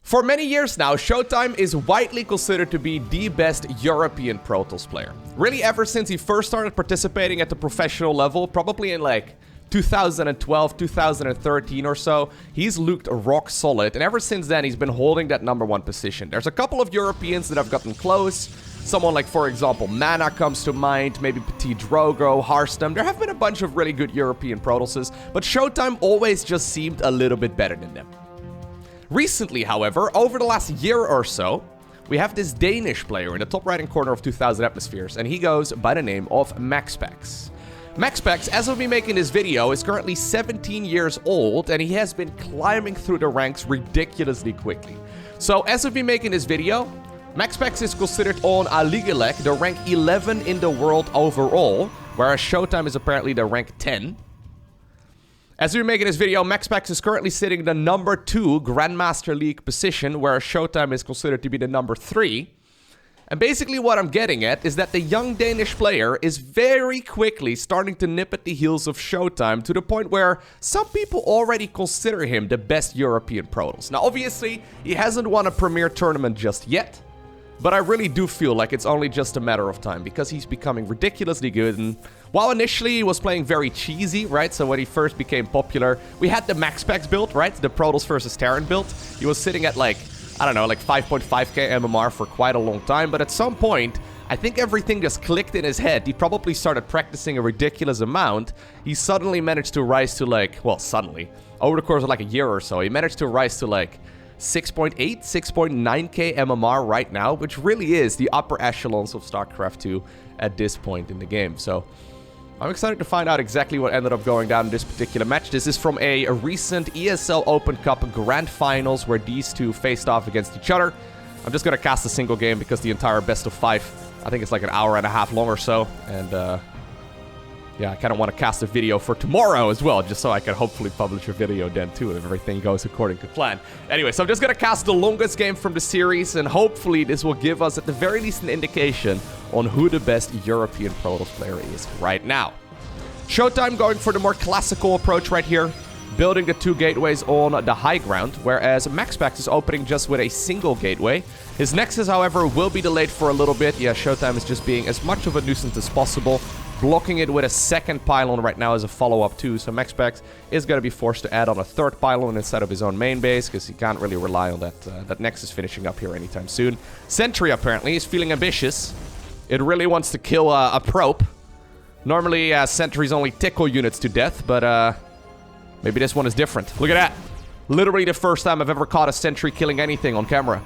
For many years now, ShoWTime is widely considered to be the best European Protoss player. Really ever since he first started participating at the professional level, probably in like 2012, 2013 or so, he's looked rock solid, and ever since then he's been holding that #1 position. There's a couple of Europeans that have gotten close. Someone like, for example, Mana comes to mind, maybe Petit Drogo, Harstam. There have been a bunch of really good European Protosses, but ShoWTime always just seemed a little bit better than them. Recently, however, over the last year or so, we have this Danish player in the top right-hand corner of 2000 Atmospheres, and he goes by the name of MaxPax. MaxPax, as of me making this video, is currently 17 years old, and he has been climbing through the ranks ridiculously quickly. So, as of me making this video, MaxPax is considered on Aligelec the rank 11 in the world overall, whereas ShoWTime is apparently the rank 10. As we're making this video, MaxPax is currently sitting in the #2 Grandmaster League position, whereas ShoWTime is considered to be the #3. And basically what I'm getting at is that the young Danish player is very quickly starting to nip at the heels of ShoWTime to the point where some people already consider him the best European Protoss. Now obviously, he hasn't won a Premier tournament just yet, but I really do feel like it's only just a matter of time because he's becoming ridiculously good. And while initially he was playing very cheesy, right? So when he first became popular, we had the MaxPax build, right? The Protoss versus Terran build. He was sitting at like, I don't know, like 5.5k MMR for quite a long time. But at some point, I think everything just clicked in his head. He probably started practicing a ridiculous amount. He suddenly managed to rise to like, well, suddenly, over the course of like a year or so, he managed to rise to like 6.8, 6.9k MMR right now, which really is the upper echelons of StarCraft 2 at this point in the game. So I'm excited to find out exactly what ended up going down in this particular match. This is from a recent ESL Open Cup Grand Finals where these two faced off against each other. I'm just going to cast a single game because the entire best of 5, I think it's like an hour and a half long or so. And yeah, I kind of want to cast a video for tomorrow as well, just so I can hopefully publish a video then too if everything goes according to plan. Anyway, so I'm just going to cast the longest game from the series, and hopefully this will give us at the very least an indication on who the best European Protoss player is right now. ShoWTime going for the more classical approach right here, building the 2 gateways on the high ground, whereas MaxPax is opening just with a single gateway. His Nexus, however, will be delayed for a little bit. Yeah, ShoWTime is just being as much of a nuisance as possible, blocking it with a second pylon right now as a follow-up too. So MaxPax is going to be forced to add on a 3rd pylon instead of his own main base, because he can't really rely on that Nexus finishing up here anytime soon. Sentry apparently is feeling ambitious. It really wants to kill a probe. Normally sentries only tickle units to death, but maybe this one is different. Look at that. Literally the first time I've ever caught a sentry killing anything on camera.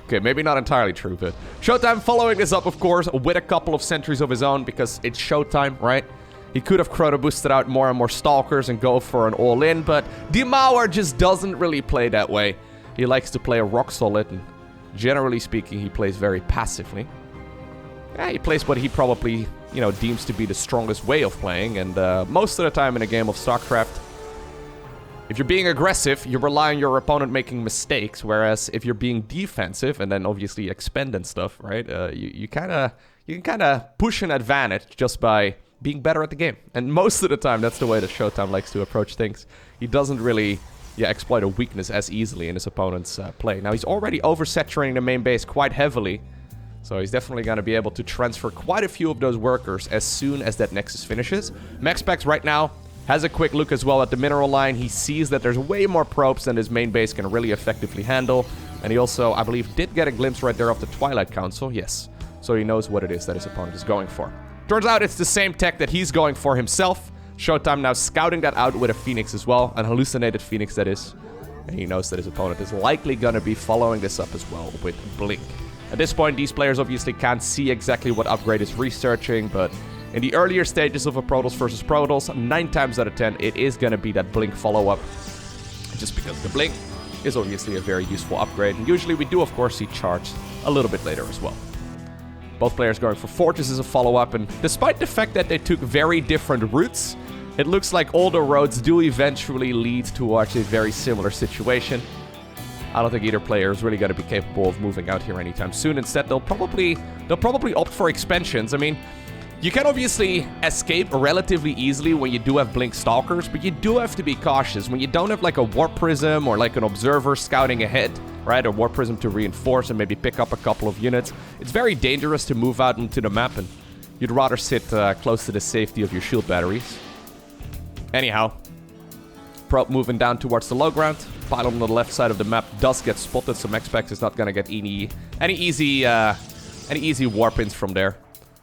Okay, maybe not entirely true, but ShoWTime following this up, of course, with a couple of sentries of his own, because it's ShoWTime, right? He could have chrono boosted out more and more stalkers and go for an all-in, but Demauer just doesn't really play that way. He likes to play a rock solid, and generally speaking, he plays very passively. Yeah, he plays what he probably, you know, deems to be the strongest way of playing, and most of the time in a game of StarCraft, if you're being aggressive, you rely on your opponent making mistakes, whereas if you're being defensive and then obviously expend and stuff, right? You can kind of push an advantage just by being better at the game. And most of the time, that's the way that ShoWTime likes to approach things. He doesn't really, exploit a weakness as easily in his opponent's play. Now, he's already oversaturating the main base quite heavily, so he's definitely going to be able to transfer quite a few of those workers as soon as that Nexus finishes. MaxPax right now has a quick look as well at the mineral line. He sees that there's way more probes than his main base can really effectively handle. And he also, I believe, did get a glimpse right there of the Twilight Council. Yes. So he knows what it is that his opponent is going for. Turns out it's the same tech that he's going for himself. ShoWTime now scouting that out with a Phoenix as well. An hallucinated Phoenix, that is. And he knows that his opponent is likely going to be following this up as well with Blink. At this point, these players obviously can't see exactly what upgrade is researching, but in the earlier stages of a Protoss versus Protoss, 9 times out of 10, it is going to be that Blink follow-up. Just because the Blink is obviously a very useful upgrade. And usually we do, of course, see Charge a little bit later as well. Both players going for Fortress as a follow-up. And despite the fact that they took very different routes, it looks like all the roads do eventually lead towards a very similar situation. I don't think either player is really going to be capable of moving out here anytime soon. Instead, they'll probably opt for expansions. I mean, You can obviously escape relatively easily when you do have Blink Stalkers, but you do have to be cautious. When you don't have like a Warp Prism or like an Observer scouting ahead, right? A Warp Prism to reinforce and maybe pick up a couple of units. It's very dangerous to move out into the map, and you'd rather sit close to the safety of your shield batteries. Anyhow, probe moving down towards the low ground. Pylon on the left side of the map does get spotted, so MaxPax is not going to get any easy warp-ins from there.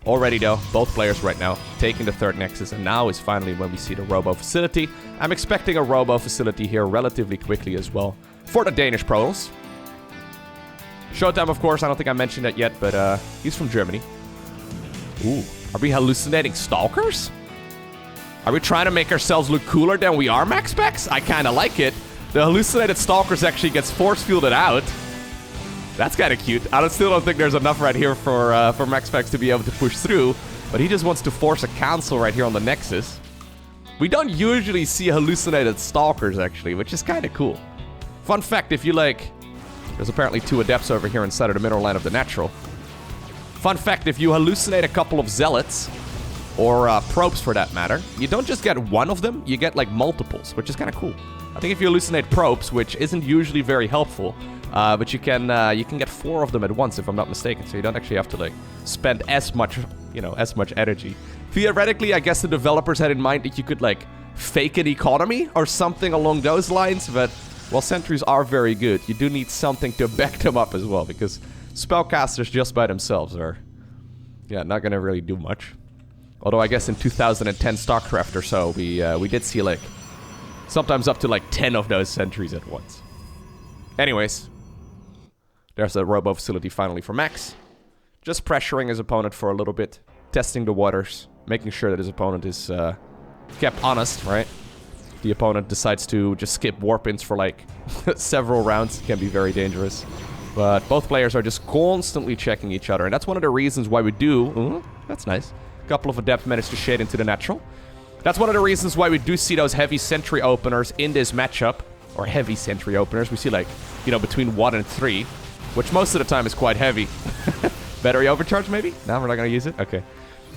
Already though, both players right now taking the third Nexus, and now is finally when we see the Robo Facility. I'm expecting a Robo Facility here relatively quickly as well for the Danish Protoss. ShoWTime, of course, I don't think I mentioned that yet, but he's from Germany. Ooh, are we hallucinating Stalkers? Are we trying to make ourselves look cooler than we are, MaxPax? I kind of like it. The hallucinated Stalkers actually gets force fielded out. That's kind of cute. I still don't think there's enough right here for MaxPax to be able to push through, but he just wants to force a cancel right here on the Nexus. We don't usually see hallucinated Stalkers, actually, which is kind of cool. Fun fact, if you like... There's apparently 2 Adepts over here inside of the middle line of the Natural. Fun fact, if you hallucinate a couple of Zealots, or probes for that matter, you don't just get one of them, you get like multiples, which is kind of cool. I think if you hallucinate probes, which isn't usually very helpful, but you can get 4 of them at once, if I'm not mistaken, so you don't actually have to like spend as much, as much energy. Theoretically, I guess the developers had in mind that you could like fake an economy or something along those lines, but while sentries are very good, you do need something to back them up as well, because spellcasters just by themselves are, not gonna really do much. Although I guess in 2010 StarCraft or so, we did see like sometimes up to like 10 of those sentries at once. Anyways, there's a Robo Facility finally for Max. Just pressuring his opponent for a little bit, testing the waters, making sure that his opponent is kept honest, right? The opponent decides to just skip warp-ins for like several rounds. It can be very dangerous. But both players are just constantly checking each other, and that's one of the reasons why we do... Ooh, that's nice. A couple of Adepts managed to shade into the Natural. That's one of the reasons why we do see those heavy sentry openers in this matchup. Or heavy sentry openers. We see like, between 1 and 3. Which most of the time is quite heavy. Battery overcharge maybe? No, we're not going to use it? Okay.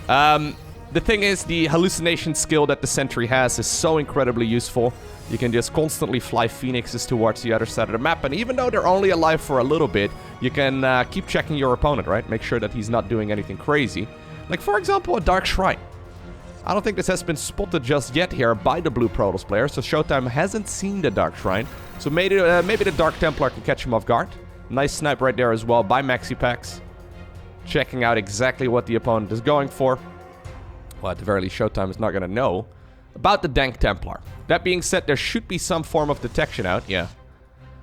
The thing is, the hallucination skill that the sentry has is so incredibly useful. You can just constantly fly phoenixes towards the other side of the map. And even though they're only alive for a little bit, you can keep checking your opponent, right? Make sure that he's not doing anything crazy. Like, for example, a Dark Shrine. I don't think this has been spotted just yet here by the Blue Protoss player, so ShoWTime hasn't seen the Dark Shrine. So maybe the Dark Templar can catch him off guard. Nice snipe right there as well by MaxPax. Checking out exactly what the opponent is going for. Well, at the very least, ShoWTime is not going to know about the Dank Templar. That being said, there should be some form of detection out, yeah.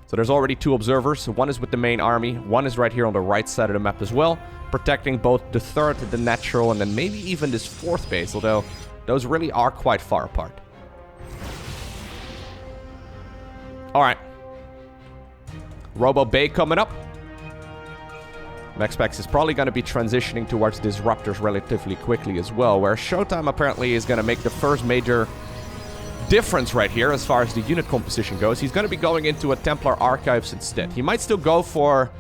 So there's already 2 observers. One is with the main army. One is right here on the right side of the map as well, protecting both the 3rd, the Natural, and then maybe even this 4th base, although those really are quite far apart. Alright. Robo Bay coming up. MaxPax is probably going to be transitioning towards Disruptors relatively quickly as well, where ShoWTime apparently is going to make the first major difference right here as far as the unit composition goes. He's going to be going into a Templar Archives instead. He might still go for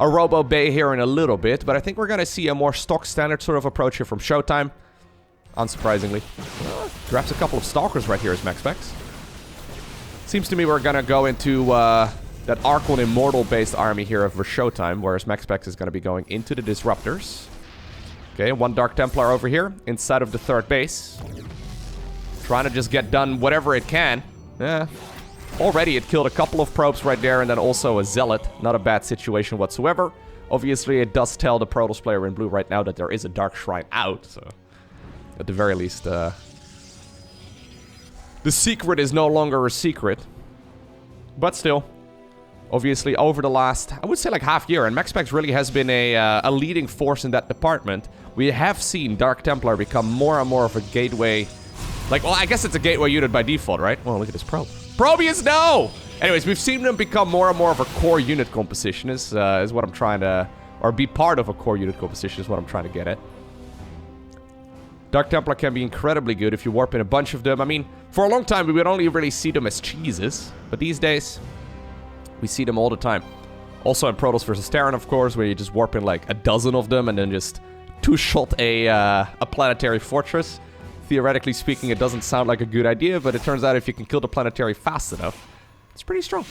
a Robo Bay here in a little bit, but I think we're going to see a more stock standard sort of approach here from ShoWTime. Unsurprisingly. Grabs a couple of Stalkers right here as MaxPax. Seems to me we're going to go into that Archon Immortal based army here for ShoWTime, whereas MaxPax is going to be going into the Disruptors. Okay, 1 Dark Templar over here inside of the 3rd base. Trying to just get done whatever it can. Already it killed a couple of probes right there, and then also a Zealot. Not a bad situation whatsoever. Obviously, it does tell the Protoss player in blue right now that there is a Dark Shrine out, so... At the very least, the secret is no longer a secret. But still, obviously over the last, I would say like half year, and MaxPax really has been a leading force in that department. We have seen Dark Templar become more and more of a gateway... Like, well, I guess it's a gateway unit by default, right? Well, look at this probe. Probius, no! Anyways, we've seen them become more and more of a core unit composition is what I'm trying to... Or be part of a core unit composition is what I'm trying to get at. Dark Templar can be incredibly good if you warp in a bunch of them. I mean, for a long time, we would only really see them as cheeses. But these days, we see them all the time. Also in Protoss vs. Terran, of course, where you just warp in like a dozen of them and then just two-shot a planetary fortress. Theoretically speaking, it doesn't sound like a good idea, but it turns out if you can kill the planetary fast enough, it's pretty strong.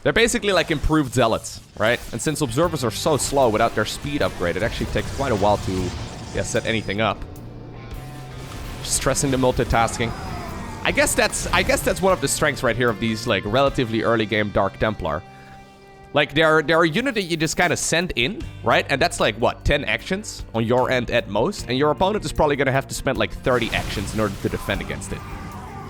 They're basically like improved zealots, right? And since observers are so slow without their speed upgrade, it actually takes quite a while to set anything up. Stressing the multitasking. I guess that's one of the strengths right here of these like relatively early game Dark Templar. Like they're a unit that you just kind of send in, right? And that's like what, 10 actions on your end at most, and your opponent is probably gonna have to spend like 30 actions in order to defend against it.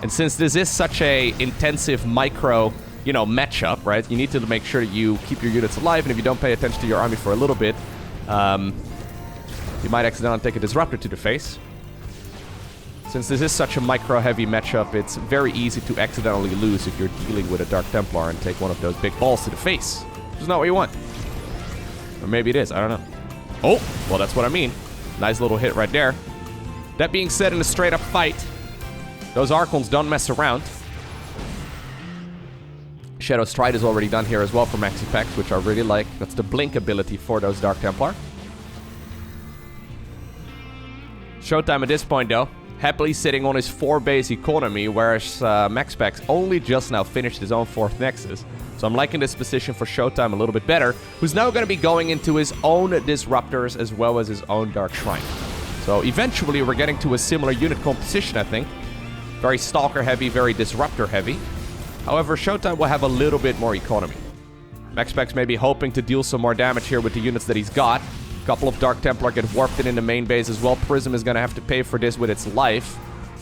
And since this is such a intensive micro, you know, matchup, right? You need to make sure that you keep your units alive, and if you don't pay attention to your army for a little bit, you might accidentally take a disruptor to the face. Since this is such a micro-heavy matchup, it's very easy to accidentally lose if you're dealing with a Dark Templar and take one of those big balls to the face. Which is not what you want. Or maybe it is, I don't know. Oh, well that's what I mean. Nice little hit right there. That being said, in a straight-up fight, those Archons don't mess around. Shadow Stride is already done here as well for MaxPax, which I really like. That's the blink ability for those Dark Templar. ShoWTime at this point, though, happily sitting on his 4-base economy, whereas MaxPax only just now finished his own 4th Nexus. So I'm liking this position for ShoWTime a little bit better, who's now going to be going into his own Disruptors as well as his own Dark Shrine. So eventually we're getting to a similar unit composition, I think. Very Stalker heavy, very Disruptor heavy. However, ShoWTime will have a little bit more economy. MaxPax may be hoping to deal some more damage here with the units that he's got. A couple of Dark Templar get warped in the main base as well. Prism is going to have to pay for this with its life.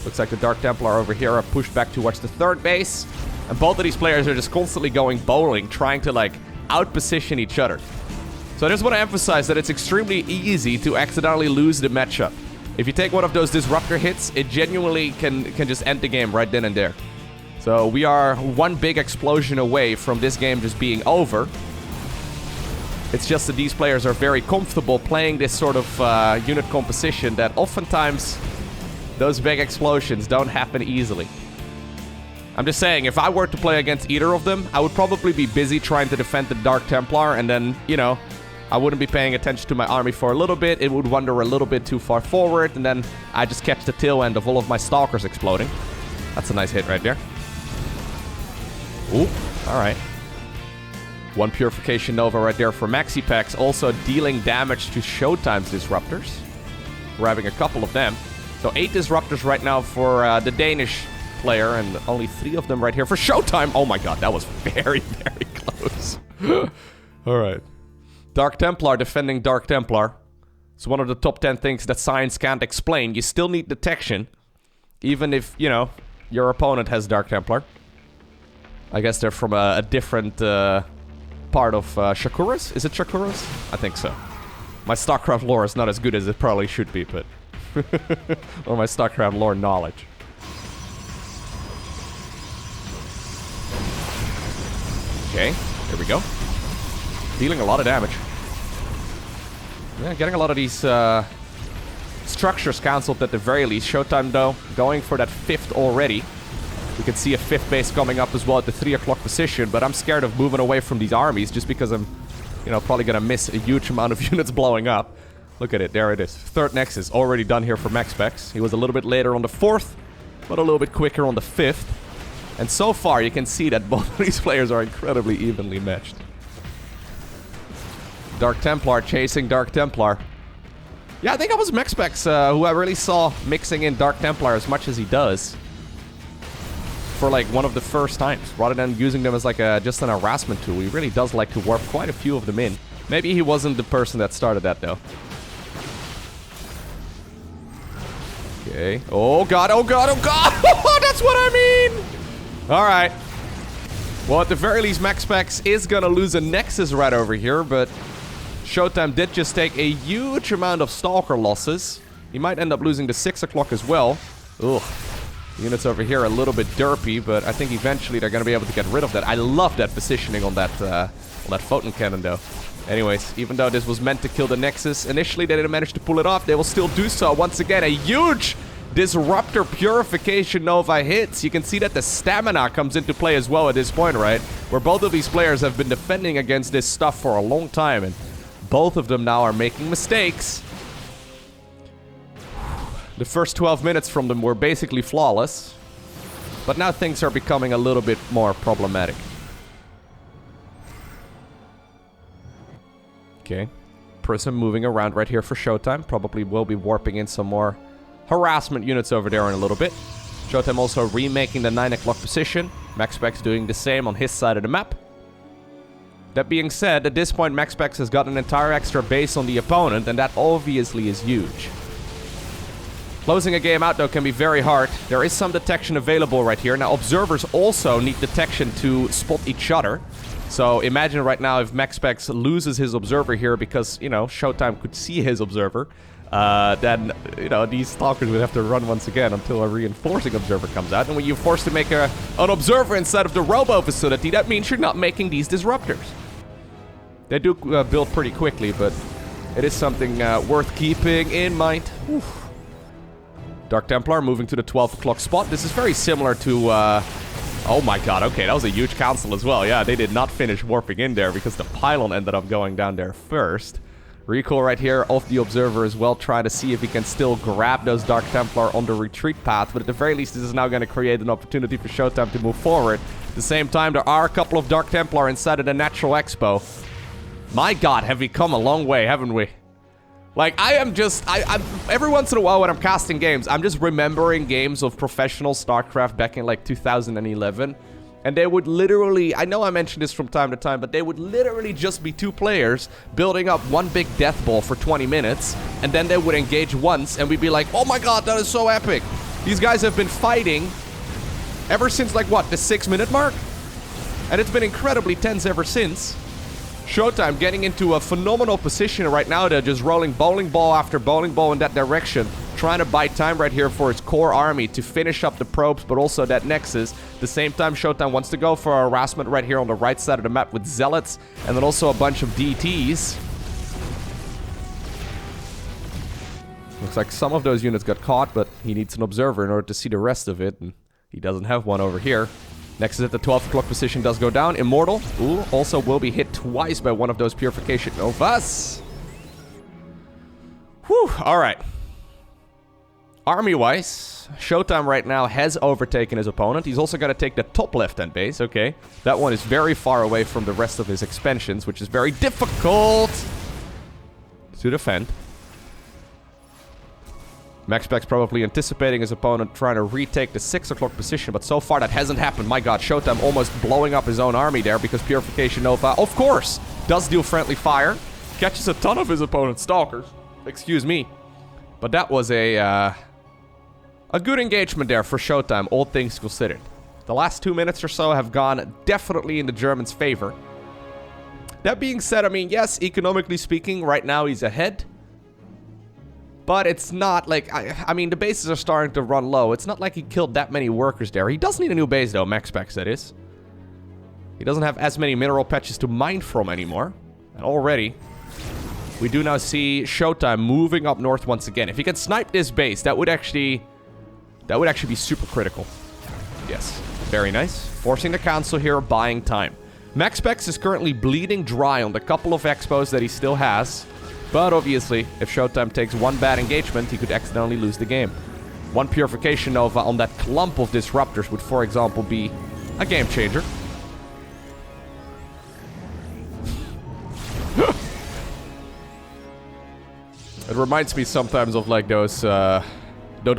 Looks like the Dark Templar over here are pushed back towards the 3rd base. And both of these players are just constantly going bowling, trying to, like, out-position each other. So I just want to emphasize that it's extremely easy to accidentally lose the matchup. If you take one of those Disruptor hits, it genuinely can just end the game right then and there. So we are one big explosion away from this game just being over. It's just that these players are very comfortable playing this sort of unit composition that oftentimes those big explosions don't happen easily. I'm just saying, if I were to play against either of them, I would probably be busy trying to defend the Dark Templar, and then, you know, I wouldn't be paying attention to my army for a little bit. It would wander a little bit too far forward, and then I just catch the tail end of all of my Stalkers exploding. That's a nice hit right there. Ooh, alright. One Purification Nova right there for MaxPax, also dealing damage to ShoWTime's Disruptors. Grabbing a couple of them. So 8 Disruptors right now for the Danish player, and only 3 of them right here for ShoWTime. Oh my god, that was very, very close. Alright. Dark Templar defending Dark Templar. It's one of the top 10 things that science can't explain. You still need detection, even if, you know, your opponent has Dark Templar. I guess they're from a different part of Shakuras? Is it Shakuras? I think so. My StarCraft lore is not as good as it probably should be, but... or my StarCraft lore knowledge. Okay, here we go. Dealing a lot of damage. Yeah, getting a lot of these structures cancelled at the very least. ShoWTime, though, going for that 5th already. We can see a 5th base coming up as well at the 3 o'clock position, but I'm scared of moving away from these armies just because I'm, you know, probably gonna miss a huge amount of units blowing up. Look at it, there it is. 3rd Nexus already done here for MaxPax. He was a little bit later on the 4th, but a little bit quicker on the 5th. And so far, you can see that both of these players are incredibly evenly matched. Dark Templar chasing Dark Templar. Yeah, I think it was MaxPax who I really saw mixing in Dark Templar as much as he does. For like one of the first times, rather than using them as like just an harassment tool. He really does like to warp quite a few of them in. Maybe he wasn't the person that started that though. Okay. Oh god, oh god, oh god! That's what I mean! Alright. Well, at the very least, MaxPax is gonna lose a Nexus right over here, but ShoWTime did just take a huge amount of Stalker losses. He might end up losing the 6 o'clock as well. Ugh. Units over here are a little bit derpy, but I think eventually they're gonna be able to get rid of that. I love that positioning on that photon cannon, though. Anyways, even though this was meant to kill the Nexus, initially they didn't manage to pull it off. They will still do so. Once again, a huge Disruptor Purification Nova hits. You can see that the stamina comes into play as well at this point, right? Where both of these players have been defending against this stuff for a long time, and both of them now are making mistakes. The first 12 minutes from them were basically flawless. But now things are becoming a little bit more problematic. Okay. Prism moving around right here for ShoWTime. Probably will be warping in some more harassment units over there in a little bit. ShoWTime also remaking the 9 o'clock position. MaxPax doing the same on his side of the map. That being said, at this point MaxPax has got an entire extra base on the opponent, and that obviously is huge. Closing a game out, though, can be very hard. There is some detection available right here. Now, observers also need detection to spot each other. So, imagine right now if MaxPax loses his observer here because, you know, ShoWTime could see his observer. Then, you know, these stalkers would have to run once again until a reinforcing observer comes out. And when you're forced to make an observer instead of the robo facility, that means you're not making these disruptors. They do build pretty quickly, but it is something worth keeping in mind. Oof. Dark Templar moving to the 12 o'clock spot. This is very similar to, oh my god, okay, that was a huge cancel as well. Yeah, they did not finish warping in there because the pylon ended up going down there first. Recall right here off the observer as well, trying to see if he can still grab those Dark Templar on the retreat path. But at the very least, this is now going to create an opportunity for ShoWTime to move forward. At the same time, there are a couple of Dark Templar inside of the Natural Expo. My god, have we come a long way, haven't we? Like, I'm every once in a while when I'm casting games, I'm just remembering games of professional StarCraft back in, like, 2011. And they would literally, I know I mentioned this from time to time, but they would literally just be 2 players building up one big death ball for 20 minutes. And then they would engage once, and we'd be like, oh my god, that is so epic. These guys have been fighting ever since, like, what, the 6-minute mark? And it's been incredibly tense ever since. ShoWTime getting into a phenomenal position right now. They're just rolling bowling ball after bowling ball in that direction. Trying to buy time right here for its core army to finish up the probes, but also that Nexus. At the same time, ShoWTime wants to go for a harassment right here on the right side of the map with Zealots. And then also a bunch of DTs. Looks like some of those units got caught, but he needs an observer in order to see the rest of it. And he doesn't have one over here. Nexus at the 12 o'clock position does go down. Immortal, ooh, also will be hit twice by one of those Purification Novas. Whew, alright. Army-wise, ShoWTime right now has overtaken his opponent. He's also got to take the top left-hand base, okay. That one is very far away from the rest of his expansions, which is very difficult to defend. MaxPax probably anticipating his opponent trying to retake the 6 o'clock position, but so far that hasn't happened. My god, ShoWTime almost blowing up his own army there because Purification Nova, of course, does deal friendly fire. Catches a ton of his opponent's stalkers. Excuse me. But that was a good engagement there for ShoWTime, all things considered. The last 2 minutes or so have gone definitely in the Germans' favor. That being said, I mean, yes, economically speaking, right now he's ahead. But it's not like, I mean, the bases are starting to run low. It's not like he killed that many workers there. He does need a new base, though, MaxPax, that is. He doesn't have as many mineral patches to mine from anymore. And already, we do now see ShoWTime moving up north once again. If he can snipe this base, that would actually be super critical. Yes, very nice. Forcing the council here, buying time. MaxPax is currently bleeding dry on the couple of expos that he still has. But obviously, if ShoWTime takes one bad engagement, he could accidentally lose the game. One Purification Nova on that clump of disruptors would, for example, be a game changer. It reminds me sometimes of like those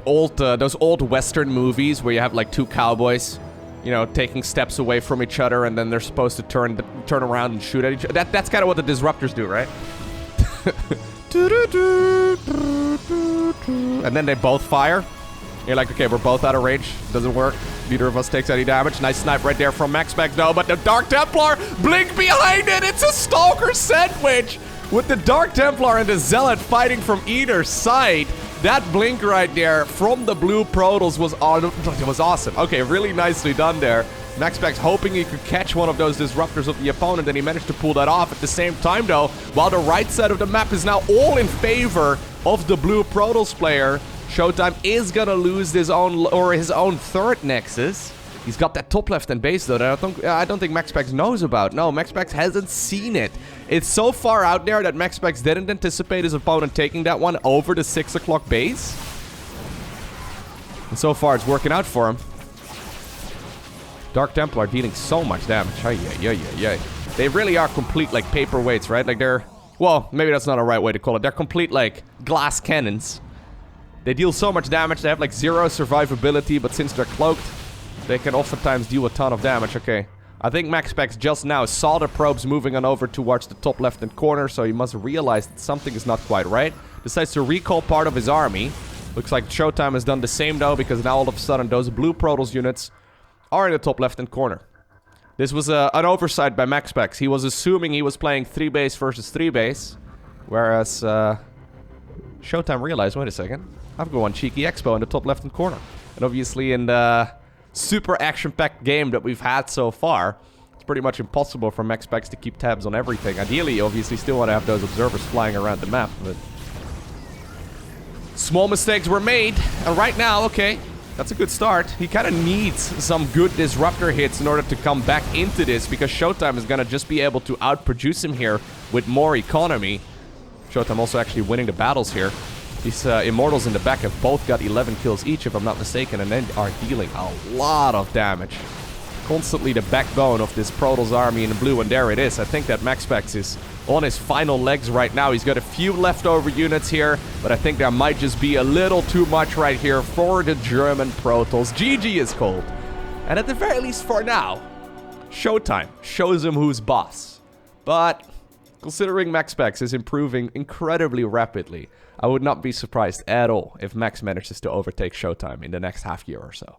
old Western movies where you have like 2 cowboys, you know, taking steps away from each other, and then they're supposed to turn around and shoot at each other. That's kind of what the disruptors do, right? And then they both fire. You're like, okay, we're both out of range. Doesn't work. Neither of us takes any damage. Nice snipe right there from MaxPax. No, but the Dark Templar blink behind it. It's a Stalker sandwich with the Dark Templar and the Zealot fighting from either side. That blink right there from the blue Protoss was awesome. Okay, really nicely done there. MaxPax hoping he could catch one of those disruptors of the opponent, and he managed to pull that off. At the same time, though, while the right side of the map is now all in favor of the blue Protoss player, ShoWTime is gonna lose his own third Nexus. He's got that top left-hand base, though, that I don't think MaxPax knows about. No, MaxPax hasn't seen it. It's so far out there that MaxPax didn't anticipate his opponent taking that one over the 6 o'clock base. And so far, it's working out for him. Dark Templar dealing so much damage. They really are complete, like, paperweights, right? Like, they're... Well, maybe that's not a right way to call it. They're complete, like, glass cannons. They deal so much damage. They have, like, 0 survivability, but since they're cloaked, they can oftentimes deal a ton of damage. Okay. I think MaxPax just now saw the probes moving on over towards the top left-hand corner, so he must realize that something is not quite right. Decides to recall part of his army. Looks like ShoWTime has done the same, though, because now all of a sudden those blue Protoss units are in the top left-hand corner. This was an oversight by MaxPax. He was assuming he was playing 3 base versus 3 base, whereas ShoWTime realized, wait a second, I've got one cheeky expo in the top left-hand corner. And obviously in the super action-packed game that we've had so far, it's pretty much impossible for MaxPax to keep tabs on everything. Ideally, you obviously still want to have those observers flying around the map, but small mistakes were made, and right now, okay, that's a good start. He kind of needs some good disruptor hits in order to come back into this, because ShoWTime is going to just be able to outproduce him here with more economy. ShoWTime also actually winning the battles here. These Immortals in the back have both got 11 kills each, if I'm not mistaken, and then are dealing a lot of damage. Constantly the backbone of this Protoss army in blue, and there it is. I think that MaxPax is on his final legs right now. He's got a few leftover units here, but I think there might just be a little too much right here for the German Protoss. GG is cold. And at the very least for now, ShoWTime shows him who's boss. But considering MaxPax is improving incredibly rapidly, I would not be surprised at all if Max manages to overtake ShoWTime in the next half year or so.